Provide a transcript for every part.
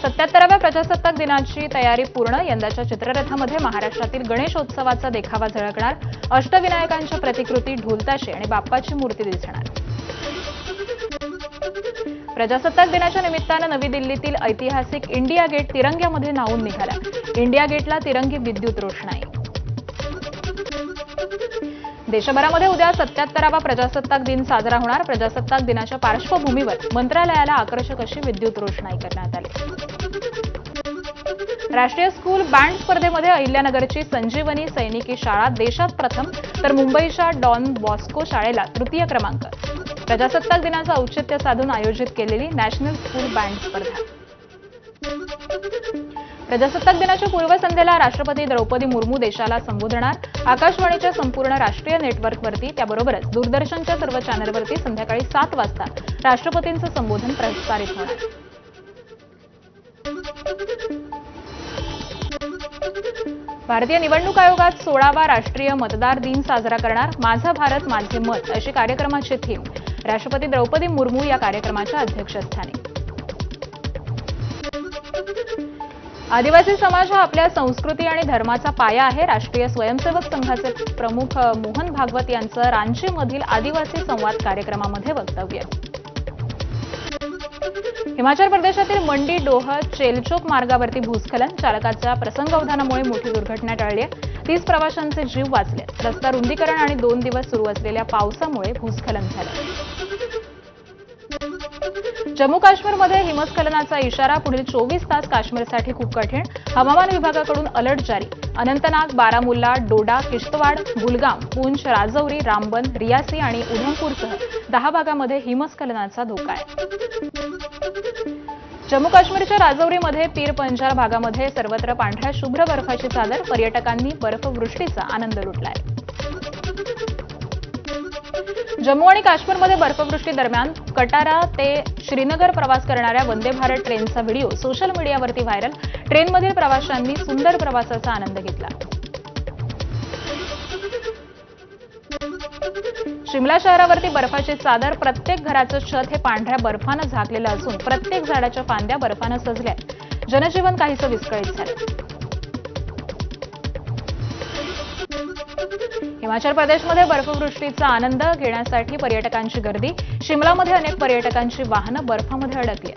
77व्या प्रजासत्ताक दिनाची तयारी पूर्ण. यंदाच्या चित्ररथामध्ये महाराष्ट्रातील गणेशोत्सवाचा देखावा झळकणार. अष्टविनायकांच्या प्रतिकृती, ढोलताशे आणि बाप्पाची मूर्ती दिसणार. प्रजासत्ताक दिनाच्या निमित्तानं नवी दिल्लीतील ऐतिहासिक इंडिया गेट तिरंग्यामध्ये न्हावून निघाला. इंडिया गेटला तिरंगी विद्युत रोषणाई. देशभरामध्ये उद्या 77वा प्रजासत्ताक दिन साजरा होणार. प्रजासत्ताक दिनाच्या पार्श्वभूमीवर मंत्रालयाला आकर्षक अशी विद्युत रोषणाई करण्यात आली. राष्ट्रीय स्कूल बँड स्पर्धेमध्ये अहिल्यानगरची संजीवनी सैनिकी शाळा देशात प्रथम, तर मुंबईच्या डॉन बॉस्को शाळेला तृतीय क्रमांक. प्रजासत्ताक दिनाचं औचित्य साधून आयोजित केलेली नॅशनल स्कूल बँड स्पर्धा. प्रजासत्ताक दिनाच्या पूर्वसंध्येला राष्ट्रपती द्रौपदी मुर्मू देशाला संबोधणार. आकाशवाणीच्या संपूर्ण राष्ट्रीय नेटवर्कवरती, त्याबरोबरच दूरदर्शनच्या सर्व चॅनलवरती संध्याकाळी 7 वाजता राष्ट्रपतींचं संबोधन प्रसारित होणार. भारतीय निवडणूक आयोगात 16वा राष्ट्रीय मतदार दिन साजरा करणार. माझा भारत माझे मत अशी कार्यक्रमाची थीम. राष्ट्रपती द्रौपदी मुर्मू या कार्यक्रमाच्या अध्यक्षस्थानी. आदिवासी समाज हा आपल्या संस्कृती आणि धर्माचा पाया आहे. राष्ट्रीय स्वयंसेवक संघाचे प्रमुख मोहन भागवत यांचं रांचीमधील आदिवासी संवाद कार्यक्रमामध्ये वक्तव्य. हिमाचल प्रदेशातील मंडी डोह चेलचोक मार्गावरती भूस्खलन. चालकाच्या प्रसंगावधानामुळे मोठी दुर्घटना टळली. 30 प्रवाशांचे जीव वाचले. रस्ता रुंदीकरण आणि 2 दिवस सुरू असलेल्या पावसामुळे भूस्खलन झालं. जम्मू काश्मीरमध्ये हिमस्खलनाचा इशारा. पुढील 24 तास काश्मीरसाठी खूप कठीण. हवामान विभागाकडून अलर्ट जारी. अनंतनाग, बारामुल्ला, डोडा, किश्तवाड, कुलगाम, पूंछ, राजौरी, रामबन, रियासी आणि उधमपूरसह 10 भागामध्ये हिमस्खलनाचा धोका आहे. जम्मू काश्मीरच्या राजौरीमध्ये पीर पंजाल भागामध्ये सर्वत्र पांढऱ्या शुभ्र बर्फाची चादर. पर्यटकांनी बर्फवृष्टीचा आनंद लुटलाय. जम्मू आणि काश्मीरमध्ये बर्फवृष्टी दरम्यान कटारा ते श्रीनगर प्रवास करणाऱ्या वंदे भारत ट्रेनचा व्हिडिओ सोशल मीडियावरती व्हायरल. ट्रेनमधील प्रवाशांनी सुंदर प्रवासाचा आनंद घेतला. शिमला शहरावरती बर्फाची चादर. प्रत्येक घराचं छत हे पांढऱ्या बर्फानं झाकलेलं असून प्रत्येक झाडाच्या फांद्या बर्फानं सजल्या. जनजीवन काहीसं विस्कळीत झालं. हिमाचल प्रदेशमध्ये बर्फवृष्टीचा आनंद घेण्यासाठी पर्यटकांची गर्दी. शिमलामध्ये अनेक पर्यटकांची वाहनं बर्फामध्ये अडकली.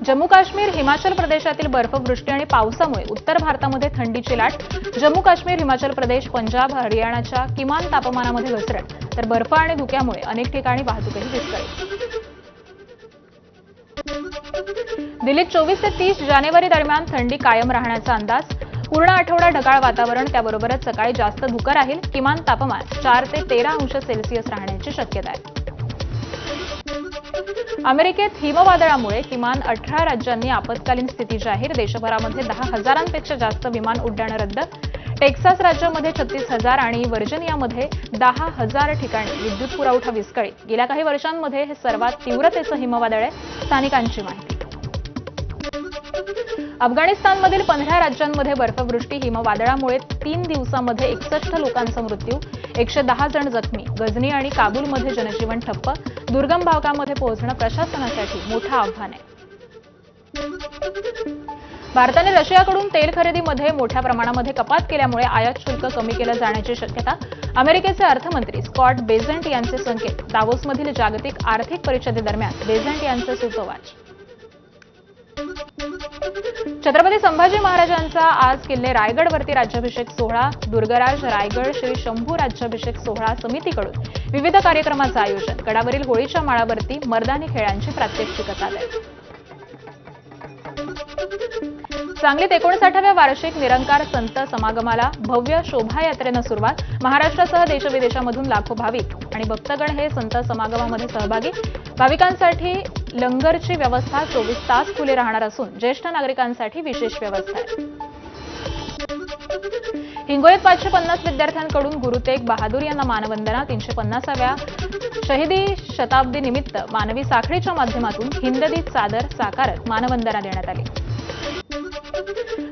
जम्मू काश्मीर, हिमाचल प्रदेशातील बर्फवृष्टी आणि पावसामुळे उत्तर भारतामध्ये थंडीची लाट. जम्मू काश्मीर, हिमाचल प्रदेश, पंजाब, हरियाणाच्या किमान तापमानामध्ये घसरण, तर बर्फ आणि धुक्यामुळे अनेक ठिकाणी वाहतूकही विस्कळीत. दिल्लीत 24 ते 30 जानेवारी दरम्यान थंडी कायम राहण्याचा अंदाज. पूर्ण आठवडा ढगाळ वातावरण, त्याबरोबरच सकाळी जास्त धुकं राहील. किमान तापमान 4 ते 13 अंश सेल्सिअस राहण्याची शक्यता आहे. अमेरिकेत हिमवादळामुळे किमान 18 राज्यांनी आपत्कालीन स्थिती जाहीर. देशभरामध्ये 10,000पेक्षा जास्त विमान उड्डाणं रद्द. टेक्सास राज्यामध्ये 36,000 आणि व्हर्जिनियामध्ये 10,000 ठिकाणी विद्युत पुरवठा विस्कळीत. गेल्या काही वर्षांमध्ये हे सर्वात तीव्रतेचं हिमवादळ आहे. स्थानिकांची माहिती. अफगाणिस्तानमधील 15 राज्यांमध्ये बर्फवृष्टी. हिमवादळामुळे 3 दिवसांमध्ये 61 लोकांचा मृत्यू, 110 जण जखमी. गजनी आणि काबूलमध्ये जनजीवन ठप्प. दुर्गम भागामध्ये पोहोचणं प्रशासनासाठी मोठं आव्हान आहे. भारताने रशियाकडून तेल खरेदीमध्ये मोठ्या प्रमाणामध्ये कपात केल्यामुळे आयात शुल्क कमी केलं जाण्याची शक्यता. अमेरिकेचे अर्थमंत्री स्कॉट बेझंट यांचे संकेत. दावोसमधील जागतिक आर्थिक परिषदेदरम्यान बेझंट यांचे सूतोवाच. छत्रपती संभाजी महाराजांचा आज किल्ले रायगडवरती राज्याभिषेक सोहळा. दुर्गराज रायगड श्री शंभू राज्याभिषेक सोहळा समितीकडून विविध कार्यक्रमाचं आयोजन. गडावरील होळीच्या माळावरती मर्दानी खेळांची प्रात्यक्षिकं चालली. सांगलीत 59व्या वार्षिक निरंकार संत समागमाला भव्य शोभायात्रेनं सुरुवात. महाराष्ट्रासह देशविदेशामधून लाखो भाविक आणि भक्तगण हे संत समागमामध्ये सहभागी. भाविकांसाठी लंगरची व्यवस्था 24 तास खुली राहणार असून ज्येष्ठ नागरिकांसाठी विशेष व्यवस्था आहे. हिंगोलीत 550 विद्यार्थ्यांकडून गुरु तेग बहादूर यांना मानवंदना. 350व्या शहीदी शताब्दी निमित्त मानवी साखळीच्या माध्यमातून हिंददी चादर साकारत मानवंदना देण्यात आली.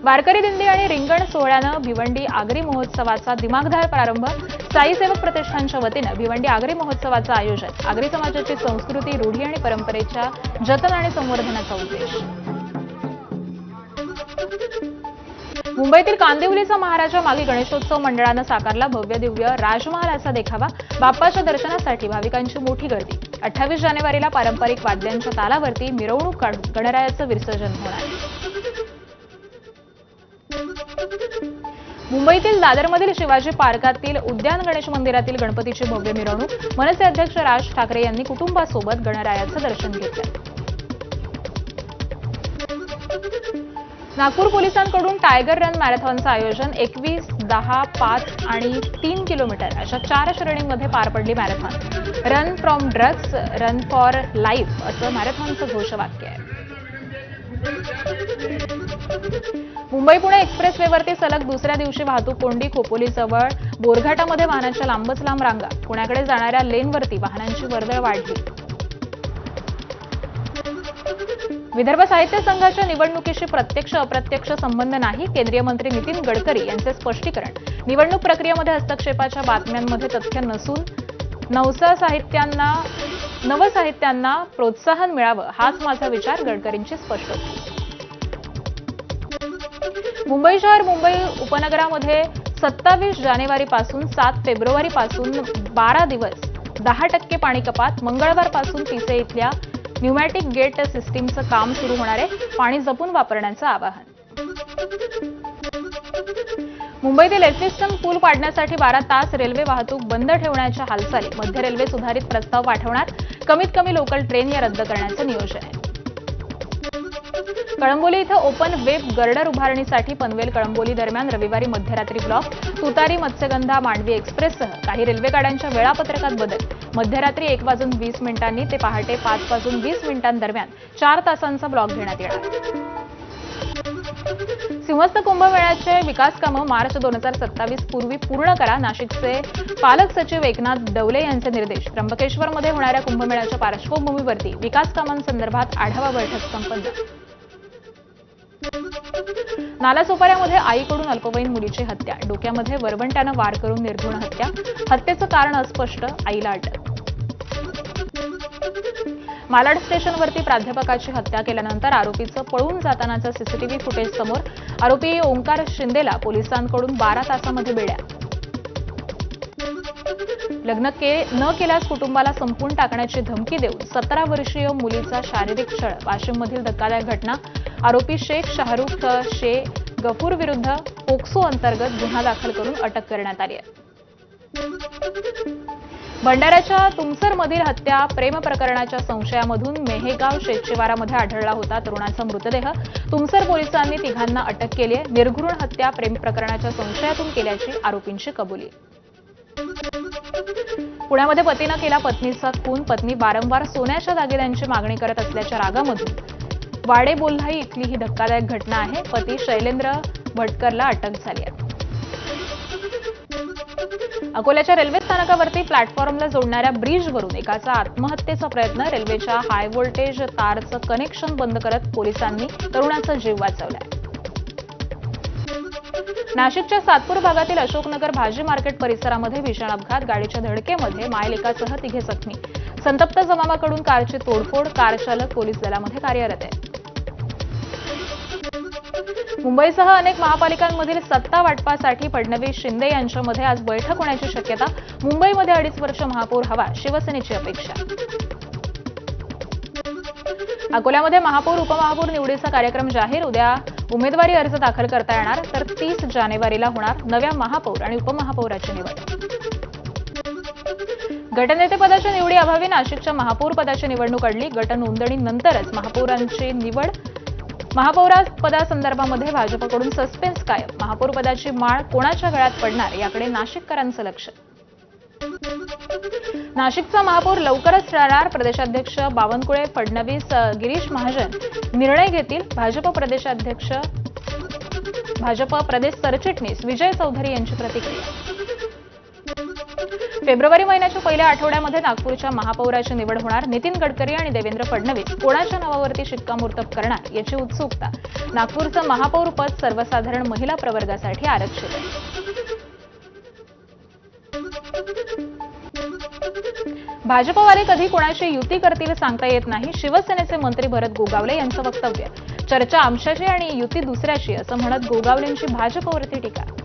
वारकरी दिंडी आणि रिंगण सोहळ्यानं भिवंडी आगरी महोत्सवाचा दिमागदार प्रारंभ. साई सेवक प्रतिष्ठानच्या वतीनं भिवंडी आगरी महोत्सवाचं आयोजन. आगरी समाजाची संस्कृती, रूढी आणि परंपरेच्या जतन आणि संवर्धनाचा उद्देश. मुंबईतील कांदिवलीचा महाराजा मागे गणेशोत्सव मंडळानं साकारला भव्य दिव्य राजमहालाचा देखावा. बाप्पाच्या दर्शनासाठी भाविकांची मोठी गर्दी. 28 जानेवारीला पारंपरिक वाद्यांच्या तालावरती मिरवणूक काढून गणरायाचं विसर्जन होणार. मुंबईतील दादरमधील शिवाजी पार्कातील उद्यान गणेश मंदिरातील गणपतीची भव्य मिरवणूक. मनसे अध्यक्ष राज ठाकरे यांनी कुटुंबासोबत गणरायाचं दर्शन घेतलं. नागपूर पोलिसांकडून टायगर रन मॅरेथॉनचं आयोजन. 21, 10, 5 आणि 3 किलोमीटर अशा 4 श्रेणींमध्ये पार पडली marathon. Run from drugs, run for life असं मॅरेथॉनचं घोषवाक्य आहे. मुंबई पुणे एक्सप्रेसवेवरती सलग दुसऱ्या दिवशी वाहतूक कोंडी. खोपोलीजवळ बोरघाटामध्ये वाहनांच्या लांबच लांब रांगा. पुण्याकडे जाणाऱ्या लेनवरती वाहनांची वर्दळ वाढली. विदर्भ साहित्य संघाच्या निवडणुकीशी प्रत्यक्ष अप्रत्यक्ष संबंध नाही. केंद्रीय मंत्री नितीन गडकरी यांचे स्पष्टीकरण. निवडणूक प्रक्रियेमध्ये हस्तक्षेपाच्या बातम्यांमध्ये तथ्य नसून नवसाहित्यांना प्रोत्साहन मिळावं हाच माझा विचार. गडकरींची स्पष्टोक्ती. मुंबई शहर मुंबई उपनगरामध्ये 27 जानेवारीपासून 7 फेब्रुवारीपासून 12 दिवस 10% पाणी कपात. मंगळवारपासून तिसे इथल्या न्यूमॅटिक गेट सिस्टीमचं काम सुरू होणार आहे. पाणी जपून वापरण्याचं आवाहन. मुंबईतील एल्फिन्स्टन पूल पाडण्यासाठी 12 तास रेल्वे वाहतूक बंद ठेवण्याच्या हालचाली. मध्य रेल्वे सुधारित प्रस्ताव पाठवणार. कमीत कमी लोकल ट्रेन या रद्द करण्याचं नियोजन आहे. कळंबोली इथं ओपन वेब गर्डर उभारणीसाठी पनवेल कळंबोली दरम्यान रविवारी मध्यरात्री ब्लॉक. तुतारी, मत्स्यगंधा, मांडवी एक्सप्रेससह काही रेल्वे गाड्यांच्या वेळापत्रकात बदल. मध्यरात्री 1:20 ते पहाटे 5:20 दरम्यान 4 तासांचा ब्लॉक घेण्यात येणार. सिंहस्थ कुंभमेळ्याचे विकास कामं मार्च 2027 पूर्वी पूर्ण करा. नाशिकचे पालक सचिव एकनाथ डवले यांचे निर्देश. त्र्यंबकेश्वरमध्ये होणाऱ्या कुंभमेळ्याच्या पार्श्वभूमीवरती विकास कामांसंदर्भात आढावा बैठक संपन्न. नालासोपाऱ्यामध्ये आईकडून अल्पवयीन मुलीची हत्या. डोक्यामध्ये वरवंट्यानं वार करून निर्घृण हत्या. हत्येचं कारण अस्पष्ट. आईला अटक. मालाड स्टेशनवरती प्राध्यापकाची हत्या केल्यानंतर आरोपीचं पळून जातानाचं सीसीटीव्ही फुटेज समोर. आरोपी ओंकार शिंदेला पोलिसांकडून 12 तासामध्ये बेड्या. लग्न न केल्यास कुटुंबाला संपवून टाकण्याची धमकी देऊन 17 वर्षीय मुलीचा शारीरिक छळ. वाशिममधील धक्कादायक घटना. आरोपी शेख शाहरुख गफूर विरुद्ध पोक्सो अंतर्गत गुन्हा दाखल करून अटक करण्यात आली आहे. भंडाऱ्याच्या तुमसरमधील हत्या प्रेम प्रकरणाच्या संशयामधून मेहेगाव शेतशिवारामध्ये आढळला होता तरुणाचा मृतदेह. तुमसर पोलिसांनी तिघांना अटक केली आहे. निर्घृण हत्या प्रेम प्रकरणाच्या संशयातून केल्याची आरोपींची कबुली. पुण्यामध्ये पतीनं केला पत्नीचा खून. पत्नी वारंवार सोन्याच्या दागिन्यांची मागणी करत असल्याच्या रागामधून वाडे बोल्हाई इथली ही धक्कादायक घटना आहे. पती शैलेंद्र भटकरला अटक झाली आहे. अकोल्याच्या रेल्वे स्थानकावरती प्लॅटफॉर्मला जोडणाऱ्या ब्रिजवरून एकाचा आत्महत्येचा प्रयत्न. रेल्वेच्या हाय व्होल्टेज तारचं कनेक्शन बंद करत पोलिसांनी तरुणाचा जीव वाचवलाय. नाशिकच्या सातपूर भागातील अशोकनगर भाजी मार्केट परिसरामध्ये भीषण अपघात. गाडीच्या धडकेमध्ये मायलेकासह तिघे जखमी. संतप्त जमावाकडून कारची तोडफोड. कार चालक पोलीस दलामध्ये कार्यरत आहे. मुंबईसह अनेक महापालिकांमधील सत्ता वाटपासाठी फडणवीस शिंदे यांच्यामध्ये आज बैठक होण्याची शक्यता. मुंबईमध्ये 2.5 वर्ष महापौर हवा, शिवसेनेची अपेक्षा. अकोल्यामध्ये महापौर उपमहापौर निवडीचा कार्यक्रम जाहीर. उद्या उमेदवारी अर्ज दाखल करता येणार. तर 30 जानेवारीला होणार नव्या महापौर आणि उपमहापौराची निवड. गटनेतेपदाच्या निवडी अभावी नाशिकच्या महापौर पदाची निवडणूक अडली. गट नोंदणीनंतरच महापौरांची निवड. महापौरपदासंदर्भामध्ये भाजपकडून सस्पेन्स कायम. महापौर पदाची माळ कोणाच्या गळ्यात पडणार याकडे नाशिककरांचं लक्ष. नाशिकचा महापौर लवकरच ठरणार. प्रदेशाध्यक्ष बावनकुळे, फडणवीस, गिरीश महाजन निर्णय घेतील. भाजप प्रदेश सरचिटणीस विजय चौधरी यांची प्रतिक्रिया. फेब्रुवारी महिन्याच्या पहिल्या आठवड्यामध्ये नागपूरच्या महापौराची निवड होणार. नितीन गडकरी आणि देवेंद्र फडणवीस कोणाच्या नावावरती शिक्कामोर्तब करणार याची उत्सुकता. नागपूरचं महापौर पद सर्वसाधारण महिला प्रवर्गासाठी आरक्षित आहे. भाजपवाले कधी कोणाशी युती करतील सांगता येत नाही. शिवसेनेचे मंत्री भरत गोगावले यांचं वक्तव्य. चर्चा आमच्याशी आणि युती दुसऱ्याशी असं म्हणत गोगावलेंची भाजपवरती टीका.